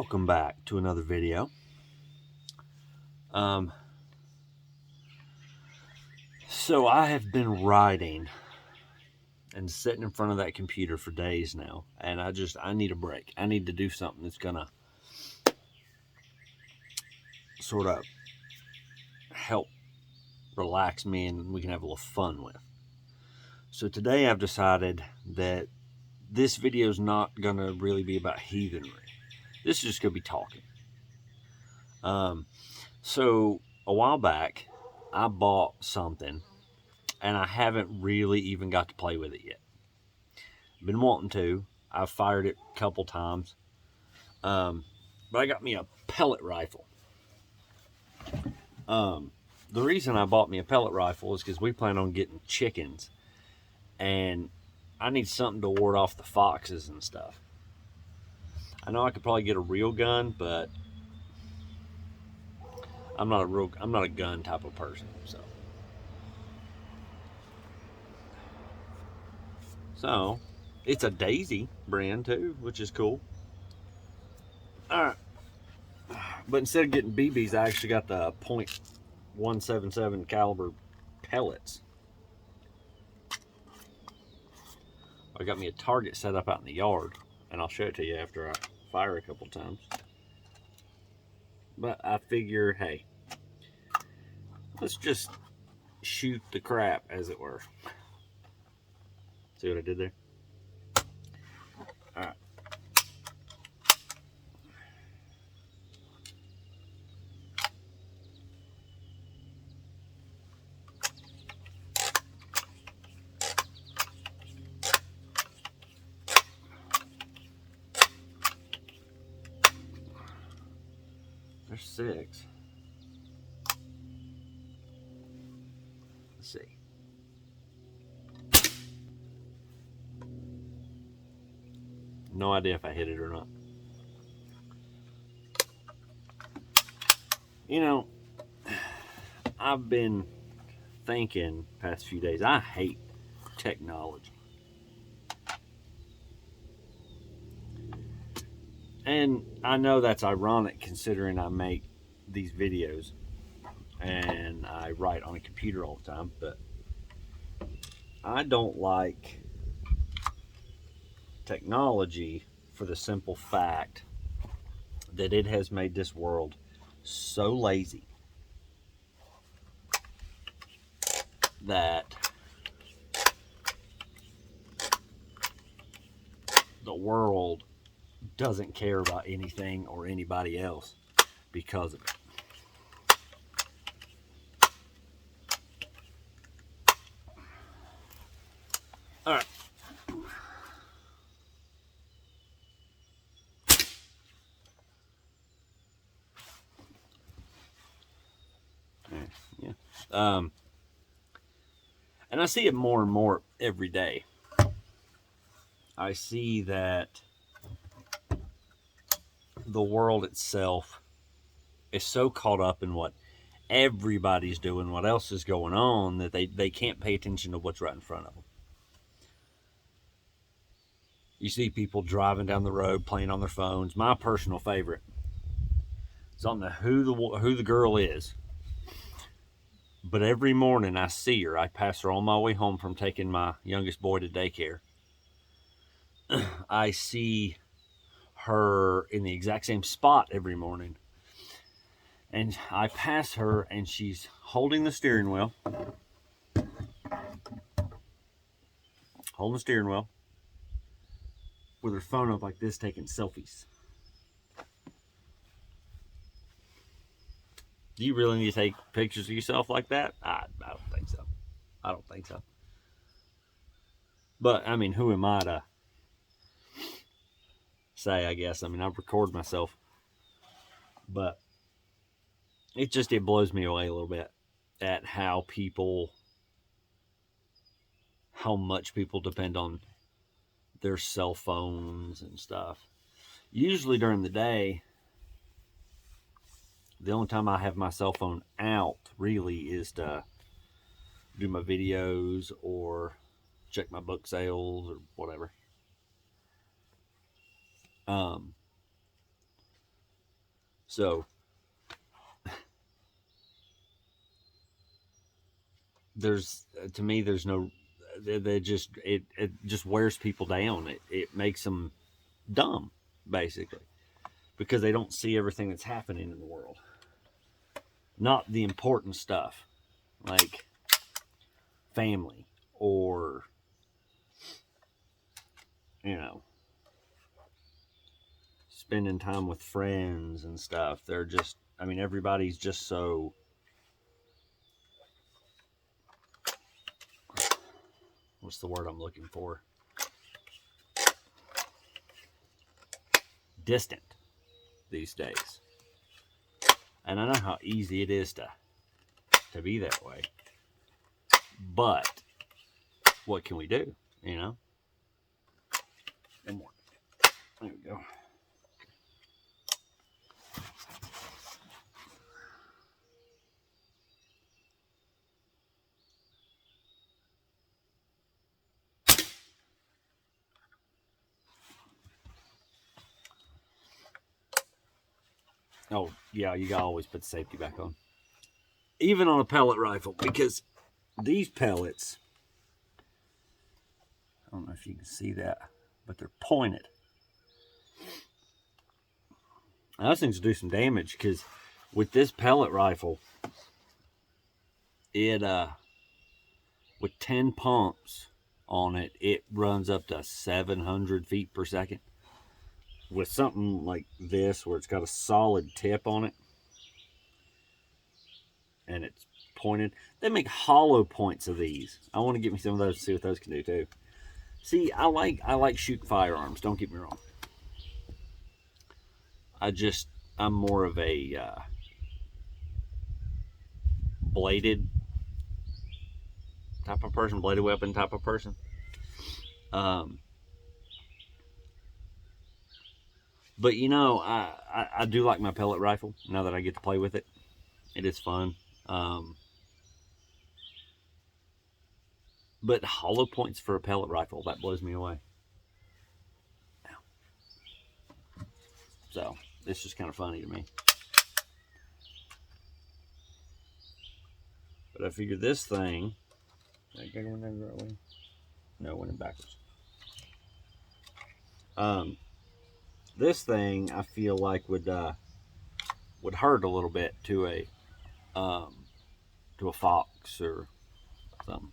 Welcome back to another video. So I have been writing and sitting in front of that computer for days now, and I need a break. I need to do something that's gonna sort of help relax me and we can have a little fun with. So today I've decided that this video is not gonna really be about heathenry. This is just gonna be talking. So a while back I bought something and I haven't really even got to play with it yet. Been wanting to. I've fired it a couple times. But I got me a pellet rifle. The reason I bought me a pellet rifle is because we plan on getting chickens. And I need something to ward off the foxes and stuff. I know I could probably get a real gun, but I'm not a gun type of person, so it's a Daisy brand too, which is cool. All right, but instead of getting BBs, I actually got the .177 caliber pellets. I got me a target set up out in the yard, and I'll show it to you after I fire a couple times. But I figure, hey, let's just shoot the crap, as it were. See what I did there? All right. There's 6. Let's see. No idea if I hit it or not. You know, I've been thinking past few days, I hate technology. And I know that's ironic considering I make these videos and I write on a computer all the time, but I don't like technology for the simple fact that it has made this world so lazy that the world doesn't care about anything or anybody else because of it. All right. Yeah. And I see it more and more every day. I see that the world itself is so caught up in what everybody's doing, what else is going on, that they can't pay attention to what's right in front of them. You see people driving down the road playing on their phones. My personal favorite is on the who the girl is. But every morning I see her. I pass her on my way home from taking my youngest boy to daycare. I see her in the exact same spot every morning. And I pass her and she's holding the steering wheel. Holding the steering wheel with her phone up like this, taking selfies. Do you really need to take pictures of yourself like that? I don't think so. I don't think so. But, I mean, who am I to say, I guess? I mean, I record myself. But it blows me away a little bit at how much people depend on their cell phones and stuff. Usually during the day, the only time I have my cell phone out really is to do my videos or check my book sales or whatever. So there's to me there's no they just it just wears people down. It makes them dumb, basically, because they don't see everything that's happening in the world, not the important stuff like family or, you know, spending time with friends and stuff. They're just, I mean, everybody's just so, what's the word I'm looking for? Distant these days. And I know how easy it is to be that way. But what can we do, you know? And more. There we go. Oh, yeah, you gotta always put the safety back on. Even on a pellet rifle, because these pellets, I don't know if you can see that, but they're pointed. Now, those things do some damage, because with this pellet rifle, it, with 10 pumps on it, it runs up to 700 feet per second. With something like this, where it's got a solid tip on it, and it's pointed, they make hollow points of these. I want to get me some of those to see what those can do too. See, I like shooting firearms, don't get me wrong. I'm more of a bladed type of person, bladed weapon type of person. But you know, I do like my pellet rifle now that I get to play with it. It is fun. But hollow points for a pellet rifle, that blows me away. So it's just kind of funny to me. But I figure this thing, did I go in there the right way? No, it went in backwards. This thing I feel like would hurt a little bit to a fox or something.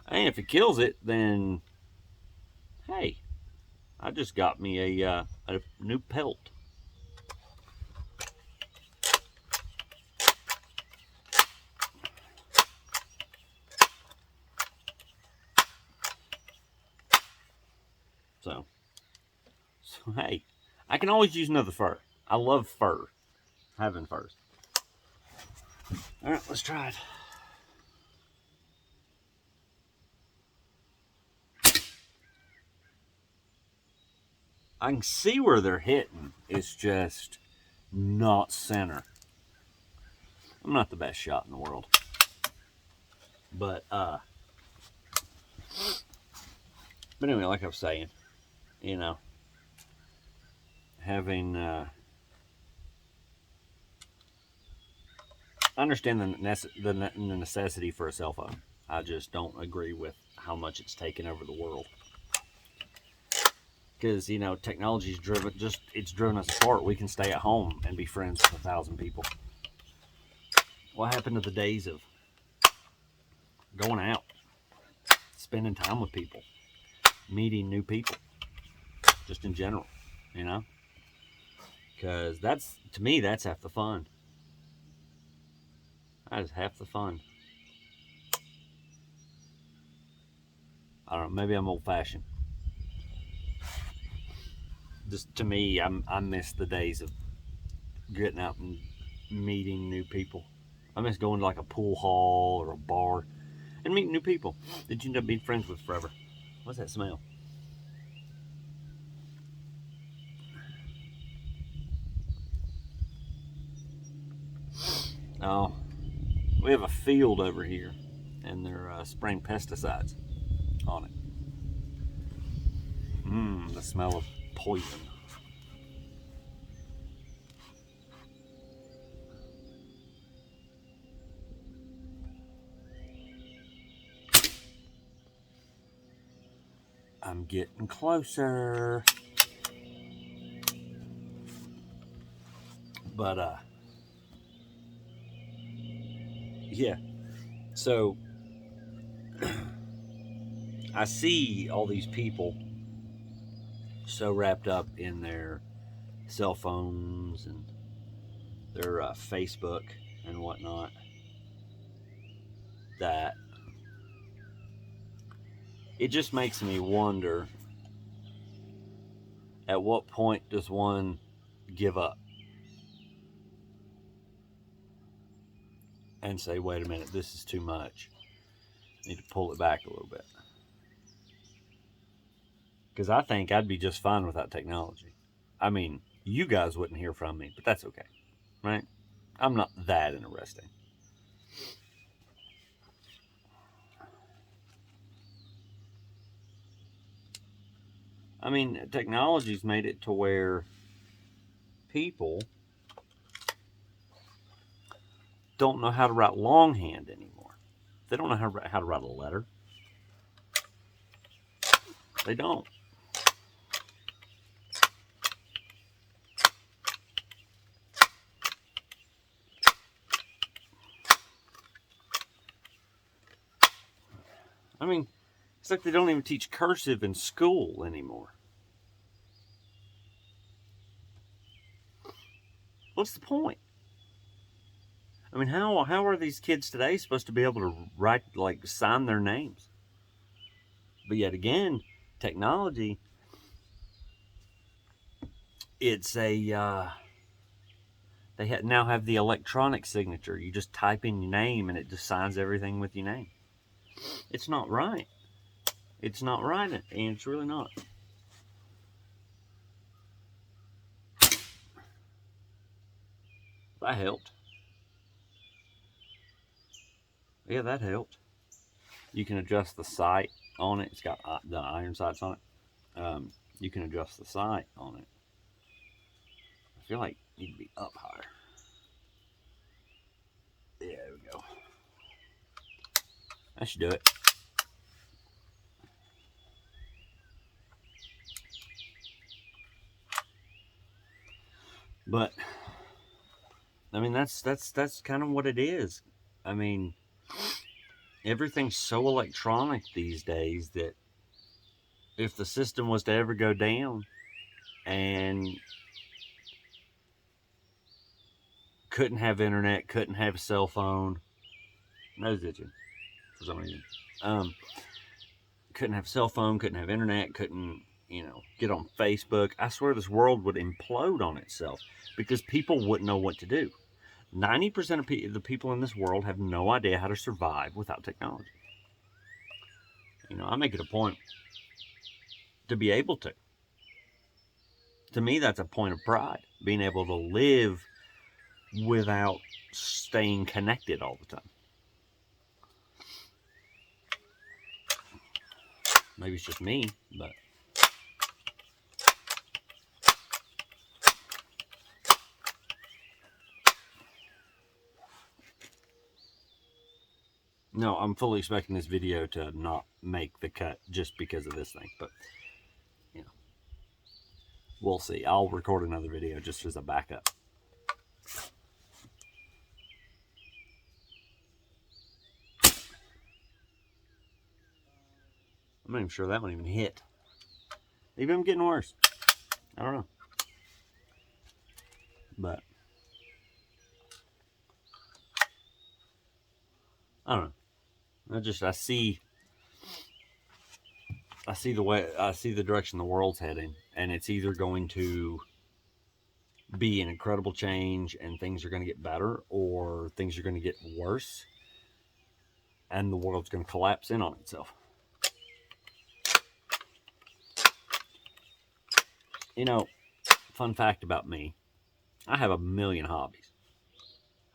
And if it kills it, then hey, I just got me a new pelt. So hey, I can always use another fur. I love fur. Having furs. All right, let's try it. I can see where they're hitting. It's just not center. I'm not the best shot in the world. But anyway, like I was saying, you know, having I understand the necessity for a cell phone. I just don't agree with how much it's taken over the world. Because, you know, technology's it's driven us apart. We can stay at home and be friends with 1,000 people. What happened to the days of going out, spending time with people, meeting new people, just in general, you know? Because to me, that's half the fun. That is half the fun. I don't know, maybe I'm old-fashioned. Just to me, I miss the days of getting out and meeting new people. I miss going to like a pool hall or a bar and meeting new people that you end up being friends with forever. What's that smell? Oh, we have a field over here, and they're spraying pesticides on it. The smell of poison. I'm getting closer. But, yeah. So, I see all these people so wrapped up in their cell phones and their Facebook and whatnot that it just makes me wonder, at what point does one give up and say, wait a minute, this is too much. I need to pull it back a little bit. Because I think I'd be just fine without technology. I mean, you guys wouldn't hear from me, but that's okay, right? I'm not that interesting. I mean, technology's made it to where people don't know how to write longhand anymore. They don't know how to write a letter. They don't. I mean, it's like they don't even teach cursive in school anymore. What's the point? I mean, how are these kids today supposed to be able to write, like, sign their names? But yet again, technology, it's a they now have the electronic signature. You just type in your name and it just signs everything with your name. It's not right. It's not right, and it's really not. That helped. Yeah, that helped. You can adjust the sight on it. It's got the iron sights on it. You can adjust the sight on it. I feel like you need to be up higher. Yeah, there we go. That should do it. But I mean, that's kind of what it is. I mean, everything's so electronic these days that if the system was to ever go down and couldn't have internet, couldn't have a cell phone, nose itching for some reason. Couldn't have cell phone, couldn't have internet, couldn't, get on Facebook. I swear this world would implode on itself because people wouldn't know what to do. 90% of the people in this world have no idea how to survive without technology. I make it a point to be able to. To me, that's a point of pride, being able to live without staying connected all the time. Maybe it's just me, but no, I'm fully expecting this video to not make the cut just because of this thing, but we'll see. I'll record another video just as a backup. I'm not even sure that one even hit. Maybe I'm getting worse. I don't know. But I don't know. I see the direction the world's heading, and it's either going to be an incredible change and things are going to get better, or things are going to get worse and the world's going to collapse in on itself. Fun fact about me, I have a million hobbies.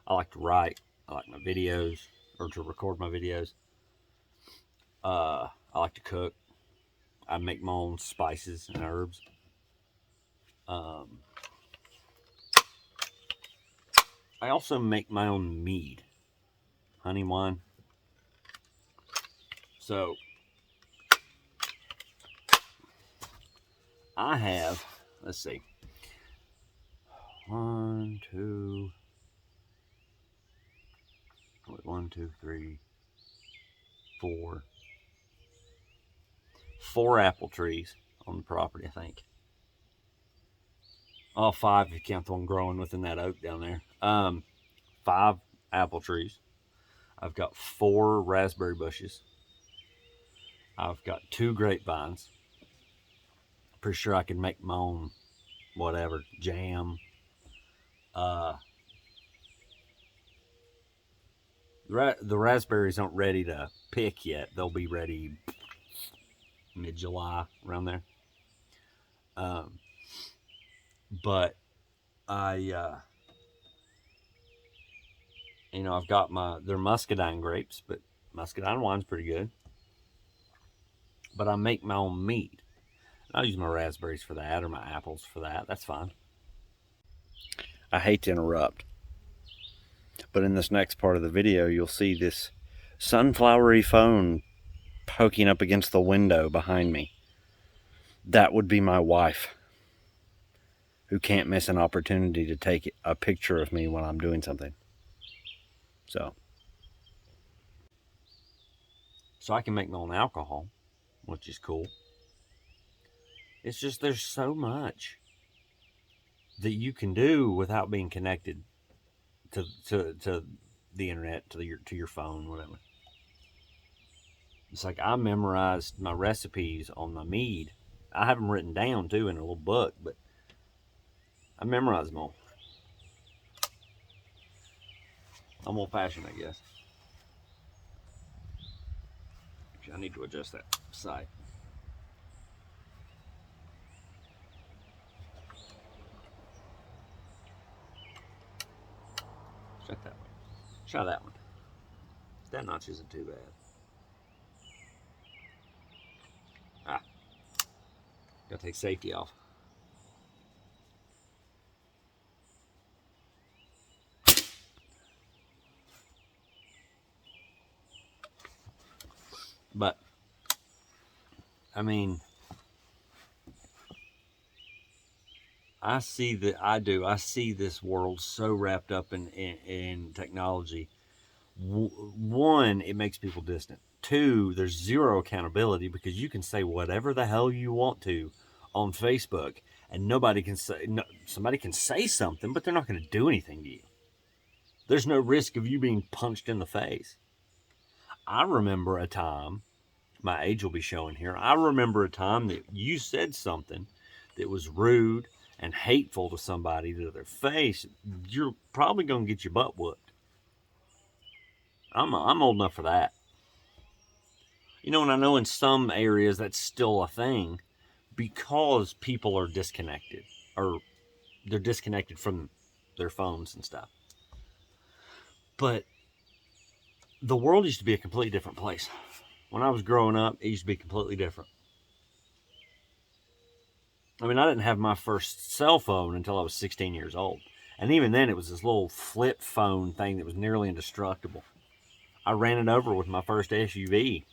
I like to write, I like my videos, or to record my videos. I like to cook. I make my own spices and herbs. I also make my own mead, honey wine. So I have, let's see, 1, 2, 1, 2, 3, 4, 4 apple trees on the property, I think. Oh, 5 if you count the one growing within that oak down there. 5 apple trees. I've got 4 raspberry bushes. I've got 2 grapevines. Pretty sure I can make my own whatever jam. The raspberries aren't ready to pick yet. They'll be ready mid-July, around there. But I, I've got they're muscadine grapes, but muscadine wine's pretty good. But I make my own mead. I'll use my raspberries for that, or my apples for that. That's fine. I hate to interrupt, but in this next part of the video, you'll see this sunflowery phone poking up against the window behind me. That would be my wife, who can't miss an opportunity to take a picture of me when I'm doing something. So I can make my own alcohol, which is cool. It's just there's so much that you can do without being connected to the internet, to your phone, whatever. It's like I memorized my recipes on my mead. I have them written down too in a little book, but I memorized them all. I'm old-fashioned, I guess. Actually, I need to adjust that sight. Check that one. Try that one. That notch isn't too bad. Gotta take safety off. But I mean, I see this world so wrapped up in technology. One, it makes people distant. 2, there's zero accountability because you can say whatever the hell you want to on Facebook, and nobody can say no. Somebody can say something, but they're not going to do anything to you. There's no risk of you being punched in the face. I remember a time, my age will be showing here. I remember a time that you said something that was rude and hateful to somebody to their face. You're probably going to get your butt whooped. I'm old enough for that. And I know in some areas that's still a thing because people are disconnected, or they're disconnected from their phones and stuff. But the world used to be a completely different place. When I was growing up, it used to be completely different. I mean, I didn't have my first cell phone until I was 16 years old. And even then, it was this little flip phone thing that was nearly indestructible. I ran it over with my first SUV.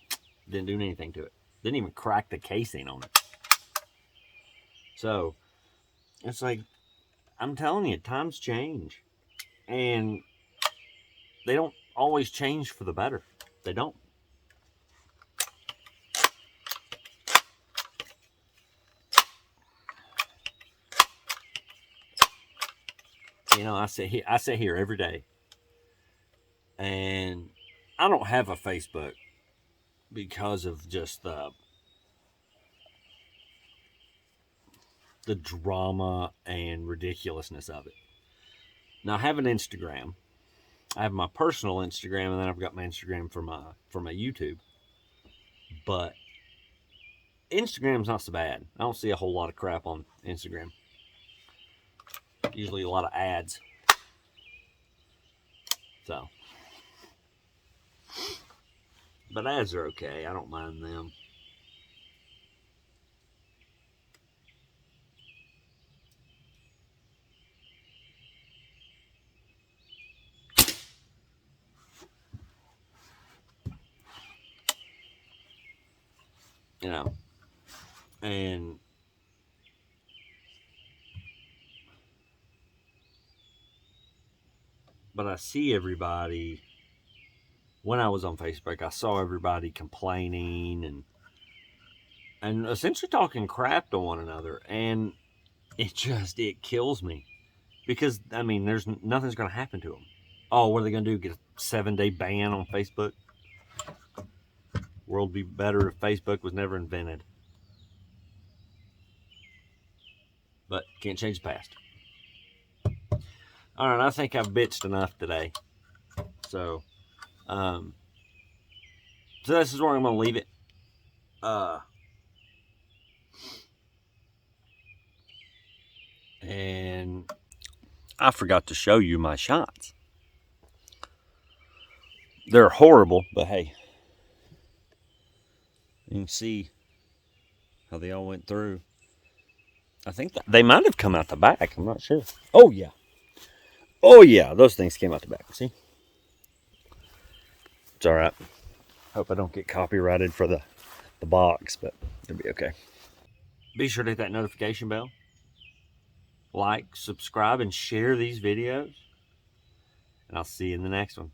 Didn't do anything to it. Didn't even crack the casing on it. So, it's like, I'm telling you, times change. And they don't always change for the better. They don't. I sit here every day, and I don't have a Facebook because of just the drama and ridiculousness of it. Now I have an Instagram. I have my personal Instagram, and then I've got my Instagram for my YouTube. But Instagram's not so bad. I don't see a whole lot of crap on Instagram. Usually a lot of ads. So, but ads are okay. I don't mind them. And But I see everybody, when I was on Facebook, I saw everybody complaining and essentially talking crap to one another. And it kills me. Because, I mean, nothing's going to happen to them. Oh, what are they going to do? Get a 7-day ban on Facebook? World would be better if Facebook was never invented. But can't change the past. All right, I think I've bitched enough today. So this is where I'm going to leave it. And I forgot to show you my shots. They're horrible, but hey, you can see how they all went through. I think they might have come out the back. I'm not sure. Oh, yeah. Oh, yeah. Those things came out the back. See? It's all right. Hope I don't get copyrighted for the box, but it'll be okay. Be sure to hit that notification bell. Like, subscribe, and share these videos. And I'll see you in the next one.